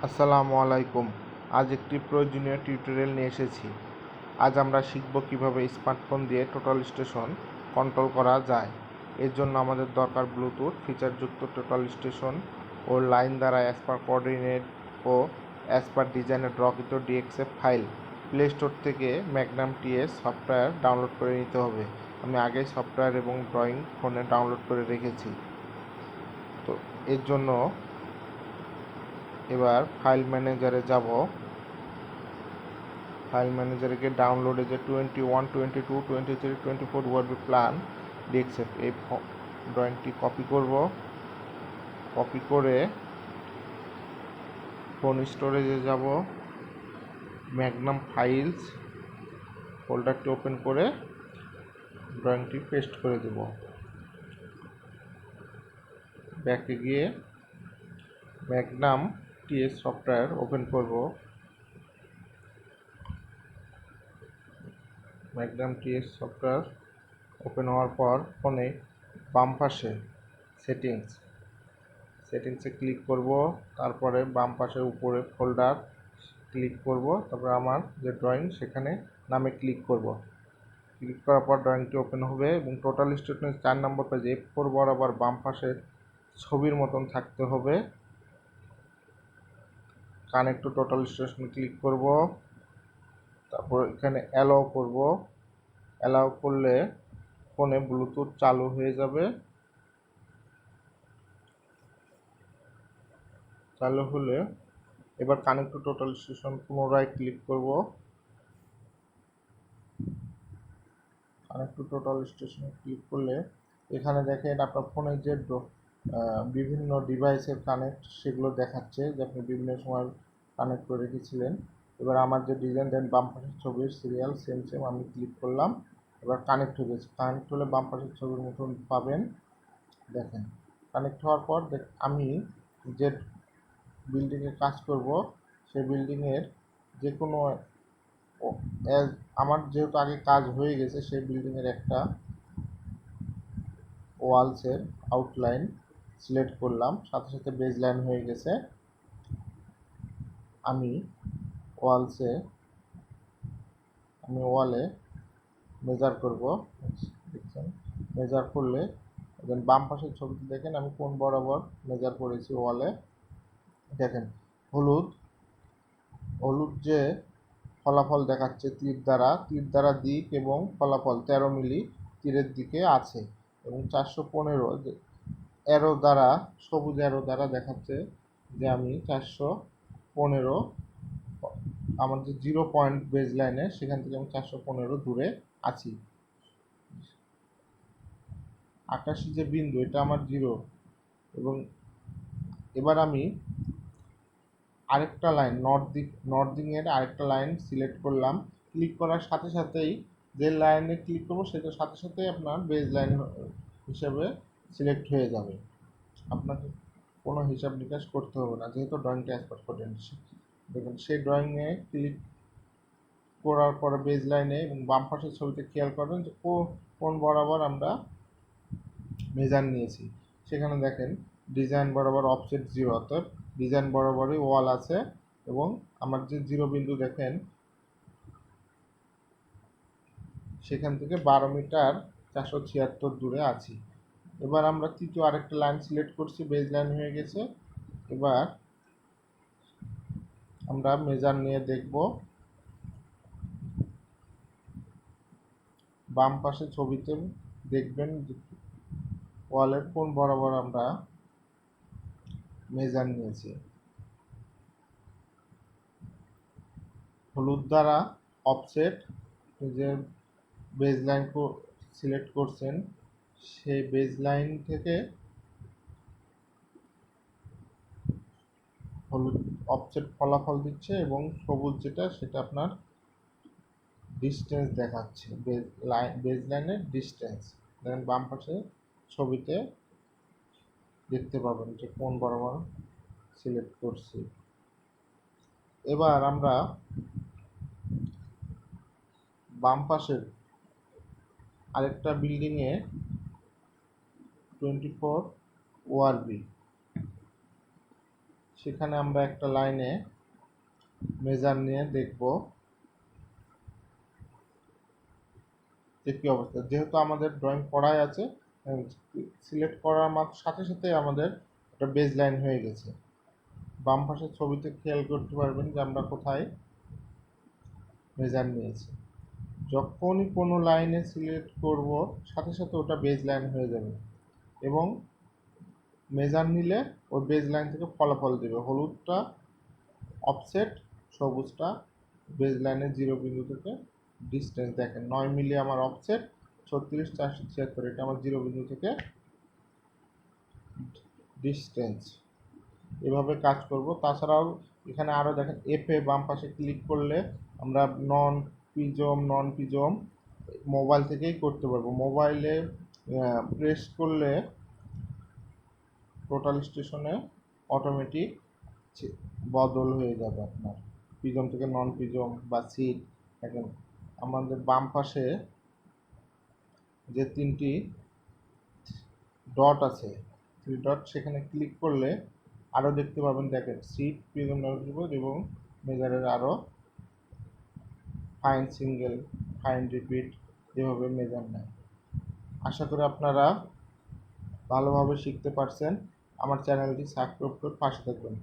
আসসালামু আলাইকুম। আজ একটি প্রয়োজনীয় টিউটোরিয়াল নিয়ে এসেছি। আজ আমরা শিখব কিভাবে স্মার্টফোন দিয়ে টোটাল স্টেশন কন্ট্রোল করা যায়। এর জন্য আমাদের দরকার ব্লুটুথ ফিচারযুক্ত টোটাল স্টেশন ও লাইন দ্বারা অ্যাজ পার কোঅর্ডিনেট ও অ্যাজ পার ডিজাইনের ড্রকৃত ডিএক্সএফ ফাইল। প্লে স্টোর থেকে ম্যাগনাম টিএস সফটওয়্যার ডাউনলোড করে নিতে হবে। আমি আগেই সফটওয়্যার এবং ড্রয়িং ফোনে ডাউনলোড করে রেখেছি। তো এর জন্য এবার ফাইল ম্যানেজারে যাব। ফাইল ম্যানেজারে গিয়ে ডাউনলোডে যে 21, 22, 23, 24 ওয়ার্ডবি প্ল্যান ডিএক্সএফ এই ড্রয়িংটি কপি করব। কপি করে ফোন স্টোরেজে যাব, ম্যাগনাম ফাইলস ফোল্ডারটি ওপেন করে ড্রয়িংটি পেস্ট করে দেব। ব্যাকে গিয়ে ম্যাগনাম টিএস সফটওয়্যার ওপেন করব। ম্যাগনাম টিএস সফটওয়্যার ওপেন হওয়ার পর ফোনে বাম পাশে সেটিংসে ক্লিক করব। তারপরে বাম পাশে উপরে ফোল্ডার ক্লিক করব। তারপরে আমার যে ড্রয়িং সেখানে নামে ক্লিক করব। ক্লিক করার পর ড্রয়িংটি ওপেন হবে এবং টোটাল স্টেশনের 4 নম্বর পেজে F4 বরাবর বাম পাশের ছবির মতন থাকতে হবে। Connect to total station click করব। তারপর এখানে অ্যালাউ করব। অ্যালাউ করলে ফোনে ব্লুটুথ চালু হয়ে যাবে। চালু হলে এবার কানেক্ট টু টোটাল স্টেশন পুনরায় ক্লিক করব। কানেক্ট টু টোটাল স্টেশনে ক্লিক করলে এখানে দেখেন আপনার ফোনের যে বিভিন্ন ডিভাইসের কানেক্ট সেগুলো দেখাচ্ছে যে আপনি বিভিন্ন সময় কানেক্ট করে রেখেছিলেন। এবার আমার যে ডিজাইন দেন বাম পাশের ছবির সিরিয়াল সেম আমি ক্লিক করলাম। এবার কানেক্ট হয়ে গেছে। কানেক্ট হলে বাম পাশের ছবির মতন পাবেন। দেখেন কানেক্ট হওয়ার পর আমি যে বিল্ডিংয়ে কাজ করব সেই বিল্ডিংয়ের যে কোনো আমার যেহেতু আগে কাজ হয়ে গেছে সেই বিল্ডিংয়ের একটা ওয়ালসের আউটলাইন সিলেক্ট করলাম, সাথে সাথে বেজ লাইন হয়ে গেছে। আমি ওয়ালে মেজার করব। দেখছেন মেজার করলে দেন বাম পাশের ছবিতে দেখেন আমি কোন বরাবর মেজার করেছি ওয়ালে। দেখেন হলুদ যে ফলাফল দেখাচ্ছে তীর দ্বারা দিক এবং ফলাফল 13 মিলি তীরের দিকে আছে এবং 415 অ্যারো দ্বারা সবুজ অ্যারো দ্বারা দেখাচ্ছে যে আমি 415 আমার যে 0 পয়েন্ট বেজ লাইনে সেখান থেকে আমি 415 দূরে আছি। আকাশী যে বিন্দু এটা আমার 0 এবং এবার আমি আরেকটা লাইন নর্দিংয়ের আরেকটা লাইন সিলেক্ট করলাম। ক্লিক করার সাথে সাথেই যে লাইনে ক্লিক করবো সেটার সাথে সাথেই আপনার বেজ লাইন হিসেবে সিলেক্ট হয়ে যাবে। আপনাকে কোনো হিসাব নিকাশ করতে হবে না যেহেতু ড্রয়িংটা অ্যাজ পার কোঅর্ডিনেট। দেখুন সেই ড্রয়িংয়ে ক্লিক করার পরে বেজ লাইনে এবং বাম পাশের ছবিতে খেয়াল করবেন যে কোন বরাবর আমরা মেজার নিয়েছি। সেখানে দেখেন ডিজাইন বরাবর অফসেট 0, অর্থাৎ ডিজাইন বরাবরই ওয়াল আছে এবং আমার যে 0 বিন্দু দেখেন সেখান থেকে 12 মিটার 476 দূরে আছি। এবার আমরা তৃতীয় আরেকটা লাইন সিলেক্ট করছি, বেজ লাইন হয়ে গেছে। এবার আমরা মেজার নিয়ে দেখব। বাম পাশে ছবিতে দেখবেন ওয়ালের কোন বরাবর আমরা মেজার নিয়েছি। হলুদ দ্বারা অফসেট যে বেজ লাইন সিলেক্ট করছেন সেই বেজ লাইন থেকে হলুদ অফসেট ফলাফল দিচ্ছে এবং সবুজ যেটা সেটা আপনার ডিস্টেন্স দেখাচ্ছে, বেজ লাইনের ডিস্টেন্স। দেখেন বাম পাশে ছবিতে দেখতে পাবেন যে কোন বরাবর সিলেক্ট করছি। এবার আমরা বাম পাশের আরেকটা বিল্ডিংয়ে 24 ওয়ারবি সেখানে আমরা একটা লাইনে মেজার নিয়ে দেখব যে কী অবস্থা। যেহেতু আমাদের ড্রয়িং করাই আছে, সিলেক্ট করার সাথে সাথে আমাদের একটা বেজ লাইন হয়ে গেছে। বাম পাশের ছবিতে খেয়াল করতে পারবেন যে আমরা কোথায় মেজার নিয়েছি। যখনই কোনো লাইনে সিলেক্ট করব সাথে সাথে ওটা বেজ লাইন হয়ে যাবে, এবং মেজার নিলে ওই বেজ লাইন থেকে ফলাফল দেবে। হলুদটা অফসেট, সবুজটা বেজ লাইনের 0 বিন্দু থেকে ডিস্টেন্স। দেখেন 9 মিলি আমার অফসেট, 36,476 এটা আমার 0 বিন্দু থেকে ডিস্টেন্স। এভাবে কাজ করব। তাছাড়াও এখানে আরও দেখেন এফে বাম পাশে ক্লিক করলে আমরা নন প্রিজম মোবাইল থেকেই করতে পারবো। মোবাইলে প্রেস করলে টোটাল স্টেশনে অটোমেটিক বদল হয়ে যাবে আপনার, প্রিজম থেকে নন প্রিজম বা সিট। দেখেন আমাদের বাম পাশে যে 3টি ডট আছে, 3 ডট, সেখানে ক্লিক করলে আরও দেখতে পাবেন। দেখেন সিট, প্রিজম, এবং মেজারের আরও ফাইন সিঙ্গেল, ফাইন রিপিট, এভাবে মেজার নেয়। আশা করি আপনারা ভালোভাবে শিখতে পারছেন। আমার চ্যানেলটি সাবস্ক্রাইব করে পাশে থাকবেন।